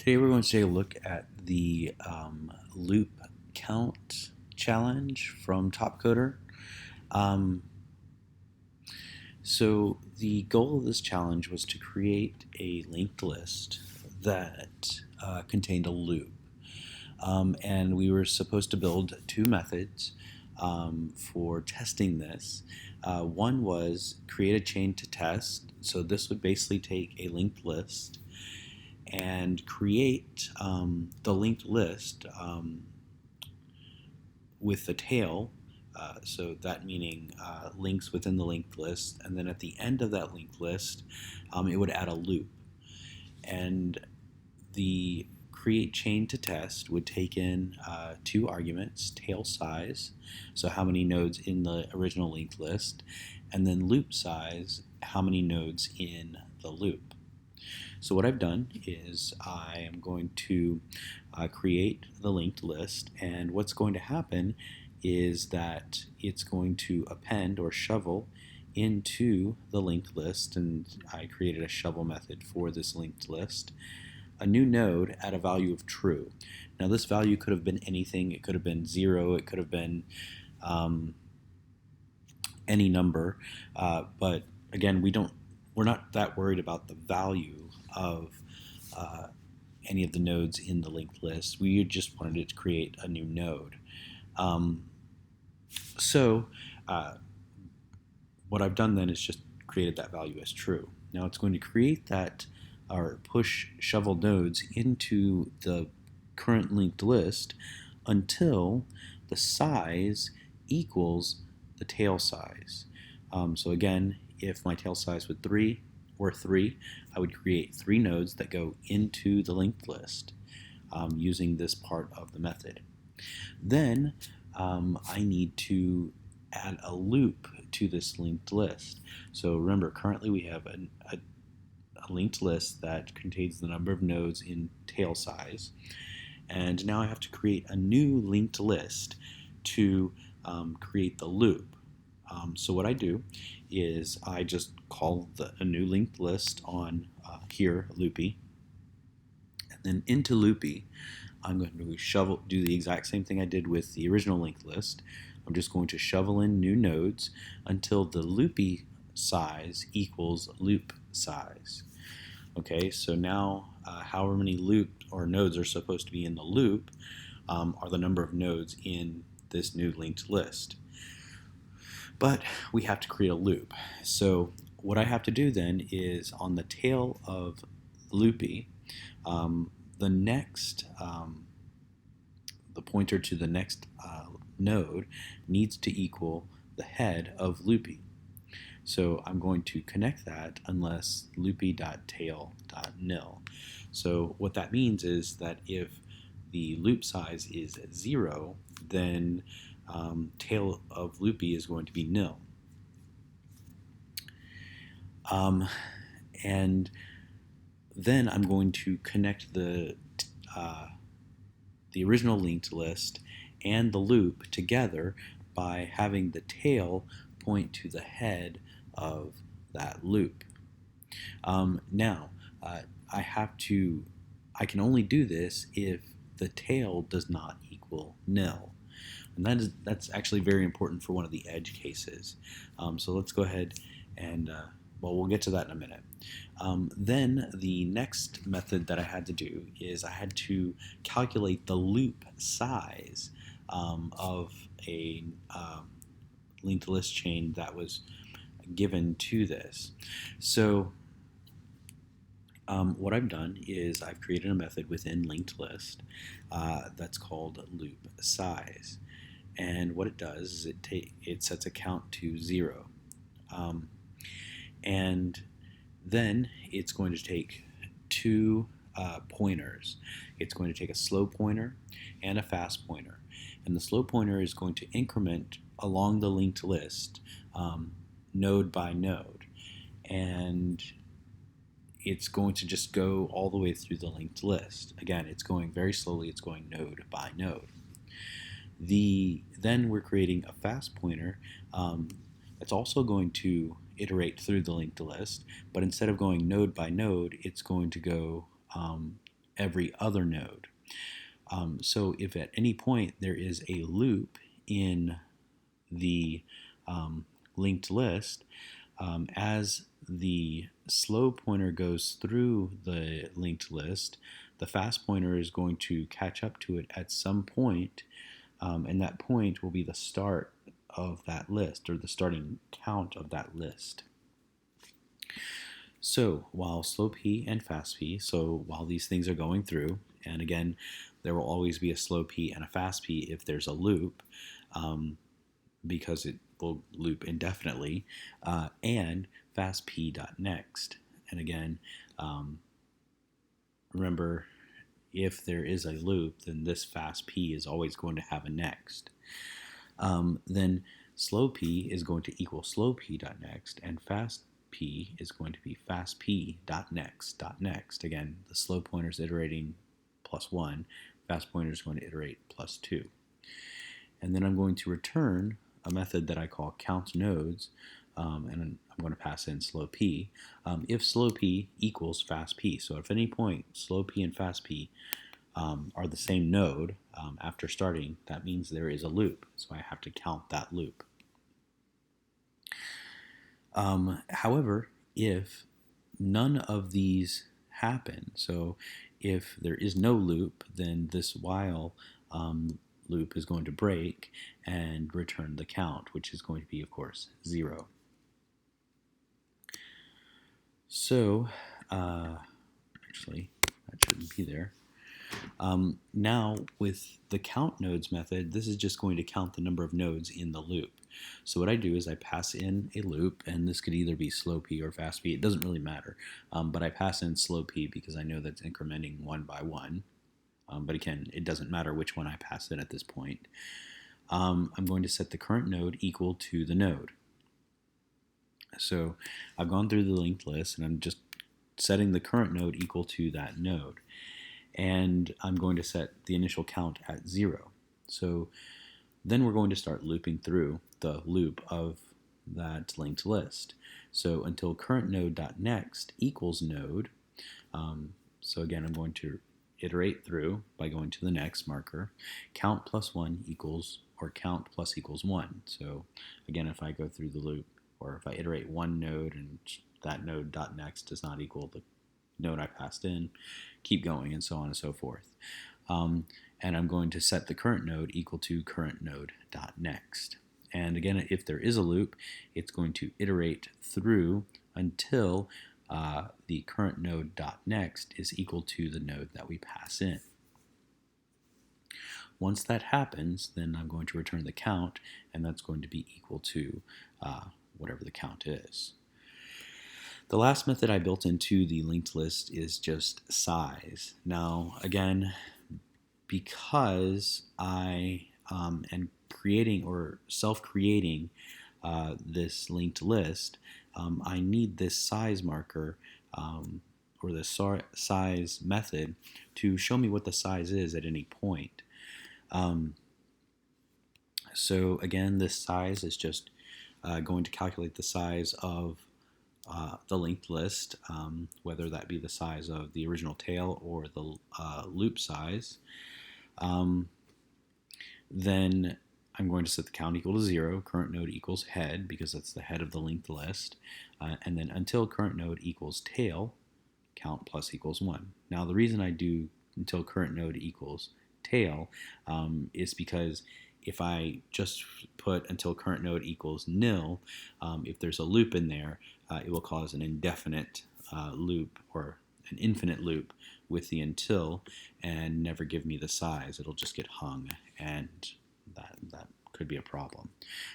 Today we're going to take a look at the loop count challenge from Topcoder. Um, so the goal of this challenge was to create a linked list that contained a loop. And we were supposed to build two methods for testing this. One was create a chain to test. So this would basically take a linked list and create the linked list with the tail. So that meaning links within the linked list, and then at the end of that linked list, it would add a loop. And the create chain to test would take in two arguments: tail size, so how many nodes in the original linked list, and then loop size, how many nodes in the loop. So what I've done is I am going to create the linked list, and what's going to happen is that it's going to append or shovel into the linked list, and I created a shovel method for this linked list, a new node at a value of true. Now this value could have been anything. It could have been 0, it could have been any number, but again, we're not that worried about the value of any of the nodes in the linked list. We just wanted it to create a new node. So what I've done then is just created that value as true. Now it's going to create that or push shovel nodes into the current linked list until the size equals the tail size. So again, if my tail size were 3, I would create 3 nodes that go into the linked list using this part of the method. Then I need to add a loop to this linked list. So remember, currently we have a linked list that contains the number of nodes in tail size, and now I have to create a new linked list to create the loop. So what I do is I just call a new linked list on here, loopy, and then into loopy I'm going to do the exact same thing I did with the original linked list. I'm just going to shovel in new nodes until the loopy size equals loop size. Okay, so now however many loop or nodes are supposed to be in the loop are the number of nodes in this new linked list. But we have to create a loop. So what I have to do then is on the tail of loopy, the pointer to the next node needs to equal the head of loopy. So I'm going to connect that unless loopy.tail.nil. So what that means is that if the loop size is 0, then tail of loopy is going to be nil. And then I'm going to connect the original linked list and the loop together by having the tail point to the head of that loop. Now, I can only do this if the tail does not equal nil. And that's actually very important for one of the edge cases. So let's go ahead and, we'll get to that in a minute. Then the next method that I had to do is I had to calculate the loop size of a linked list chain that was given to this. So what I've done is I've created a method within linked list that's called loop size, and what it does is it sets a count to 0, and then it's going to take two pointers. It's going to take a slow pointer and a fast pointer, and the slow pointer is going to increment along the linked list node by node, and it's going to just go all the way through the linked list. Again, it's going very slowly. It's going node by node. Then we're creating a fast pointer that's also going to iterate through the linked list, but instead of going node by node, it's going to go every other node. So if at any point there is a loop in the linked list, as the slow pointer goes through the linked list, the fast pointer is going to catch up to it at some point, and that point will be the start of that list, or the starting count of that list. So while slow p and fast p, so while these things are going through, and again, there will always be a slow p and a fast p if there's a loop, because it will loop indefinitely, and fast p dot next. And again, remember, if there is a loop, then this fast p is always going to have a next. Then slow p is going to equal slow p dot next, and fast p is going to be fast p dot next dot next. Again, the slow pointer is iterating +1, fast pointer is going to iterate +2. And then I'm going to return a method that I call count nodes, and I'm going to pass in slow p, if slow p equals fast p. So if at any point slow p and fast p are the same node after starting, that means there is a loop, so I have to count that loop. However, if none of these happen, so if there is no loop, then this while loop is going to break and return the count, which is going to be, of course, 0. So, actually, that shouldn't be there. Now, with the count nodes method, this is just going to count the number of nodes in the loop. So what I do is I pass in a loop, and this could either be slow p or fast p. It doesn't really matter, but I pass in slow p because I know that's incrementing 1 by 1. But again, it doesn't matter which one I pass in at this point. I'm going to set the current node equal to the node. So I've gone through the linked list, and I'm just setting the current node equal to that node. And I'm going to set the initial count at 0. So then we're going to start looping through the loop of that linked list. So until current node.next equals node, so again, I'm going to iterate through by going to the next marker, count +1 equals, or count plus equals 1. So again, if I go through the loop, or if I iterate one node and that node.next does not equal the node I passed in, keep going, and so on and so forth. And I'm going to set the current node equal to current node.next. And again, if there is a loop, it's going to iterate through until the current node.next is equal to the node that we pass in. Once that happens, then I'm going to return the count, and that's going to be equal to whatever the count is. The last method I built into the linked list is just size. Now, again, because I am creating or self-creating this linked list, I need this size marker or the size method to show me what the size is at any point. So again, this size is just going to calculate the size of the linked list, whether that be the size of the original tail or the loop size. Then I'm going to set the count equal to 0, current node equals head, because that's the head of the linked list, and then until current node equals tail, count plus equals 1. Now the reason I do until current node equals tail is because if I just put until current node equals nil, if there's a loop in there, it will cause an indefinite loop or an infinite loop with the until and never give me the size. It'll just get hung, and that could be a problem.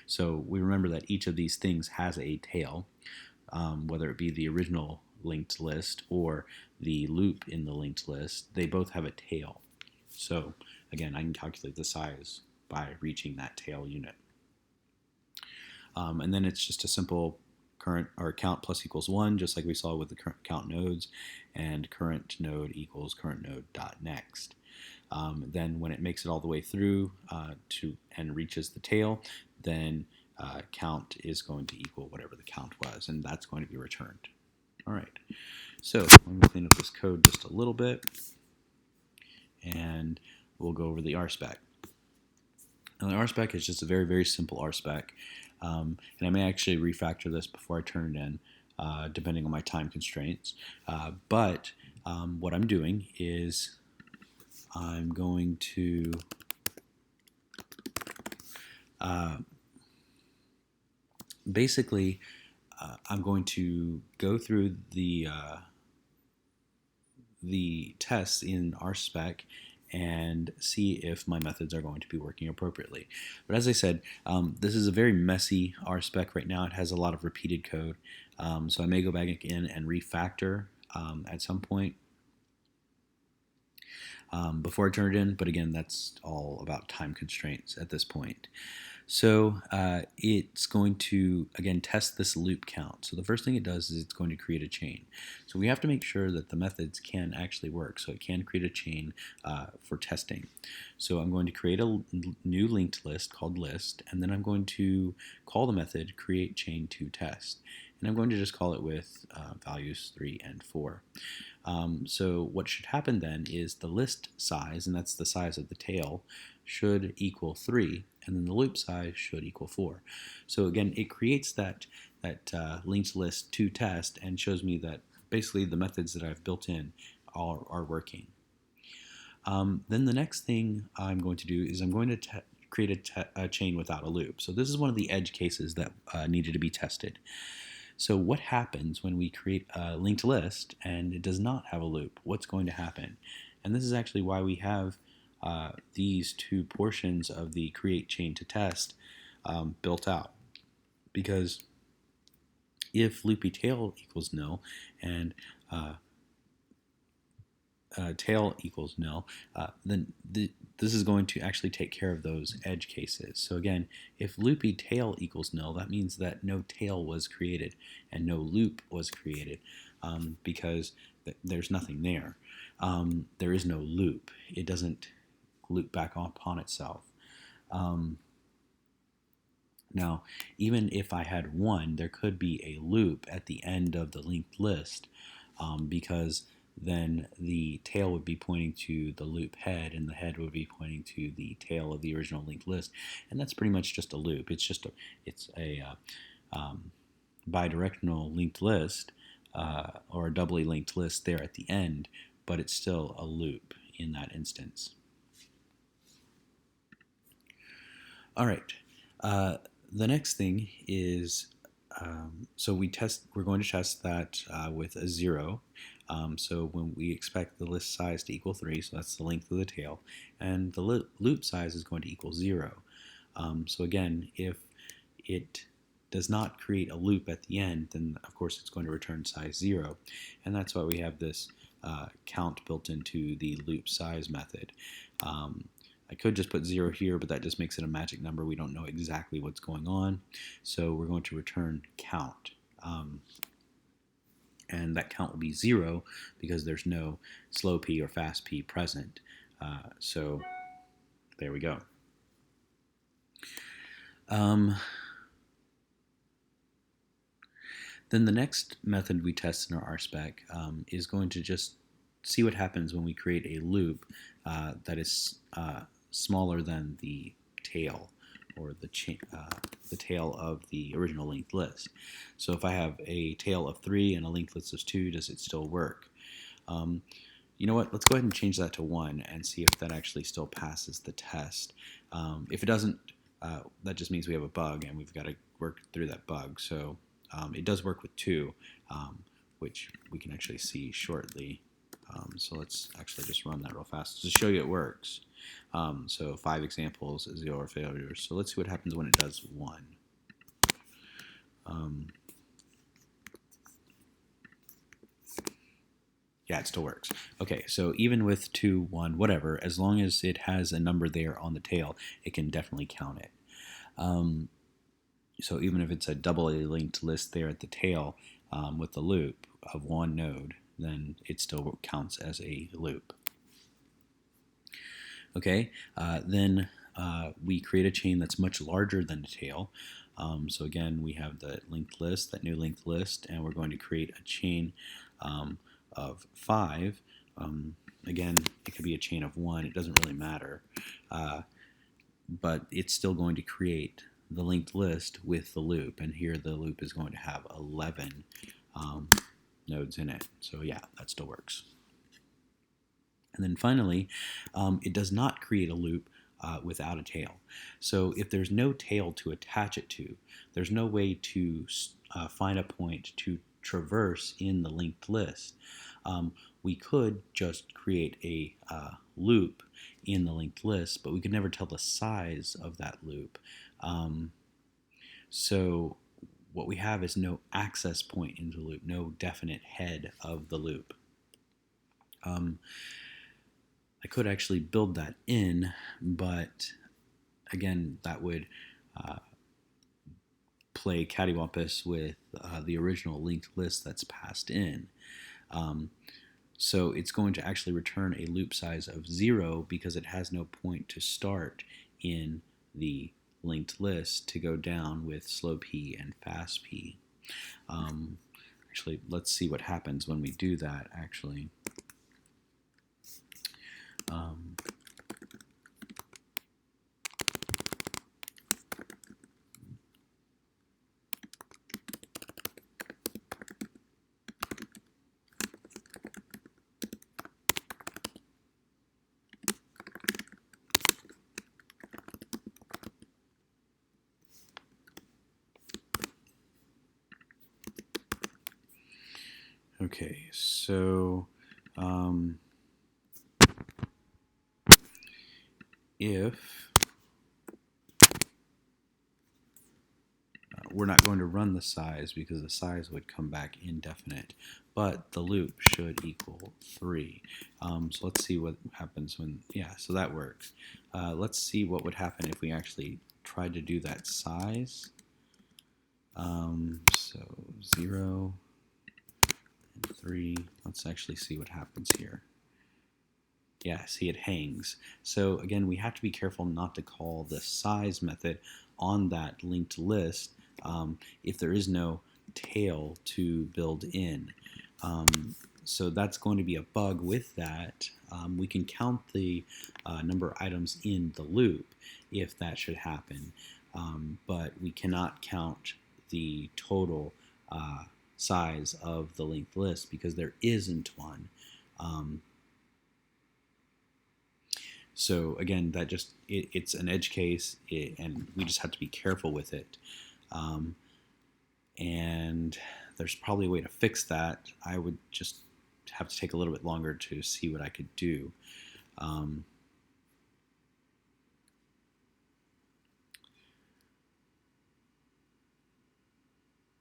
So we remember that each of these things has a tail, whether it be the original linked list or the loop in the linked list. They both have a tail. So again, I can calculate the size by reaching that tail unit. And then it's just a simple current or count plus equals 1, just like we saw with the current count nodes, and current node equals current node dot next. Then when it makes it all the way through and reaches the tail, then count is going to equal whatever the count was, and that's going to be returned. All right, so let me clean up this code just a little bit. and we'll go over the RSpec. Now the RSpec is just a very, very simple RSpec, and I may actually refactor this before I turn it in, depending on my time constraints. But what I'm doing is I'm going to basically I'm going to go through the tests in RSpec and see if my methods are going to be working appropriately. But as I said, this is a very messy RSpec right now. It has a lot of repeated code, so I may go back in and refactor at some point before I turn it in, but again, that's all about time constraints at this point. So it's going to, again, test this loop count. So the first thing it does is it's going to create a chain. So we have to make sure that the methods can actually work. So it can create a chain for testing. So I'm going to create a new linked list called list, and then I'm going to call the method create chain to test. And I'm going to just call it with values 3 and 4. So what should happen then is the list size, and that's the size of the tail, should equal 3, and then the loop size should equal 4. So again, it creates that linked list to test and shows me that basically the methods that I've built in are working. Then the next thing I'm going to do is I'm going to create a chain without a loop. So this is one of the edge cases that needed to be tested. So what happens when we create a linked list and it does not have a loop? What's going to happen? And this is actually why we have these two portions of the create chain to test built out. Because if loopy tail equals nil and tail equals nil, then this is going to actually take care of those edge cases. So again, if loopy tail equals nil, that means that no tail was created and no loop was created because there's nothing there. There is no loop. It doesn't loop back upon itself. Now, even if I had 1, there could be a loop at the end of the linked list because then the tail would be pointing to the loop head and the head would be pointing to the tail of the original linked list, and that's pretty much just a loop. It's just a bidirectional linked list or a doubly linked list there at the end, but it's still a loop in that instance. All right. The next thing is so we're going to test that with a 0. So when we expect the list size to equal 3, so that's the length of the tail, and the loop size is going to equal 0. So again, if it does not create a loop at the end, then of course it's going to return size 0, and that's why we have this count built into the loop size method. I could just put 0 here, but that just makes it a magic number. We don't know exactly what's going on. So we're going to return count. And that count will be 0 because there's no slow p or fast p present. So there we go. Then the next method we test in our RSpec is going to just see what happens when we create a loop that is smaller than the tail or the tail of the original linked list. So if I have a tail of 3 and a linked list of 2, does it still work? You know what? Let's go ahead and change that to 1 and see if that actually still passes the test. If it doesn't, that just means we have a bug and we've got to work through that bug. So it does work with 2, which we can actually see shortly. So let's actually just run that real fast to show you it works. So 5 examples, 0 failures. So let's see what happens when it does 1. Yeah, it still works. Okay, so even with 2, 1, whatever, as long as it has a number there on the tail, it can definitely count it. So even if it's a doubly linked list there at the tail with the loop of 1 node, then it still counts as a loop. Okay, then we create a chain that's much larger than the tail. So again, we have the linked list, that new linked list, and we're going to create a chain of 5 Again, it could be a chain of 1. It doesn't really matter. But it's still going to create the linked list with the loop. And here the loop is going to have 11 nodes in it. So yeah, that still works. And then finally, it does not create a loop without a tail. So if there's no tail to attach it to, there's no way to find a point to traverse in the linked list. We could just create a loop in the linked list, but we could never tell the size of that loop. So what we have is no access point into the loop, no definite head of the loop. I could actually build that in, but again, that would play cattywampus with the original linked list that's passed in. So it's going to actually return a loop size of 0 because it has no point to start in the linked list to go down with slow p and fast p. Actually, let's see what happens when we do that, actually. Okay, so if we're not going to run the size because the size would come back indefinite, but the loop should equal 3. So let's see what happens when, yeah, so that works. Let's see what would happen if we actually tried to do that size. So 0 and 3, let's actually see what happens here. Yeah, see, it hangs. So again, we have to be careful not to call the size method on that linked list if there is no tail to build in. So that's going to be a bug with that. We can count the number of items in the loop if that should happen, but we cannot count the total size of the linked list because there isn't one. So again, that just it's an edge case, and we just have to be careful with it. And there's probably a way to fix that. I would just have to take a little bit longer to see what I could do.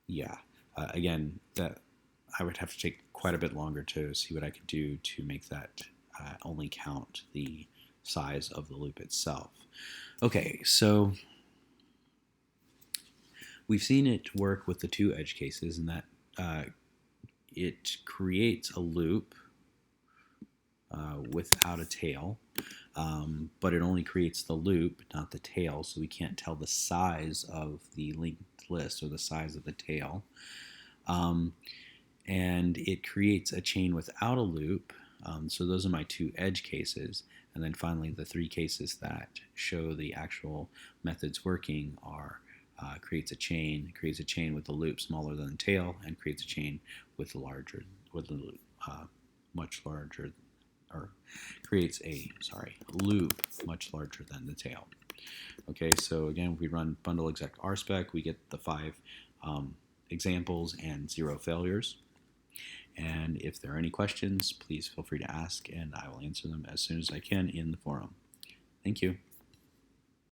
Yeah, again, that I would have to take quite a bit longer to see what I could do to make that only count the size of the loop itself. Okay, so we've seen it work with the two edge cases in that it creates a loop without a tail, but it only creates the loop, not the tail, so we can't tell the size of the linked list or the size of the tail. And it creates a chain without a loop. So those are my two edge cases. And then finally, the three cases that show the actual methods working are creates a chain with a loop smaller than the tail, and creates a chain with the much larger, or creates a loop much larger than the tail. Okay, so again, if we run bundle exec rspec, we get the 5 examples and 0 failures. And if there are any questions, please feel free to ask, and I will answer them as soon as I can in the forum. Thank you.